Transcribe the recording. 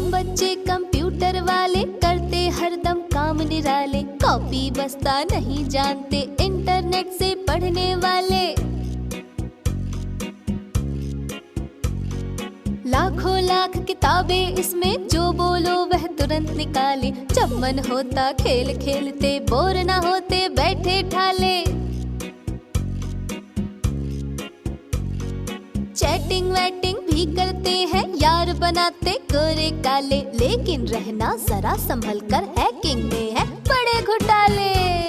हम बच्चे कंप्यूटर वाले करते हरदम काम निराले, कॉपी बस्ता नहीं जानते इंटरनेट से पढ़ने वाले। लाखों लाख किताबें इसमें, जो बोलो वह तुरंत निकाले। जब मन होता खेल खेलते, बोर ना होते बैठे ठाले। चैटिंग वैटिंग भी करते हैं, यार बनाते गोरे काले। लेकिन रहना जरा संभल कर, हैकिंग में है बड़े घोटाले।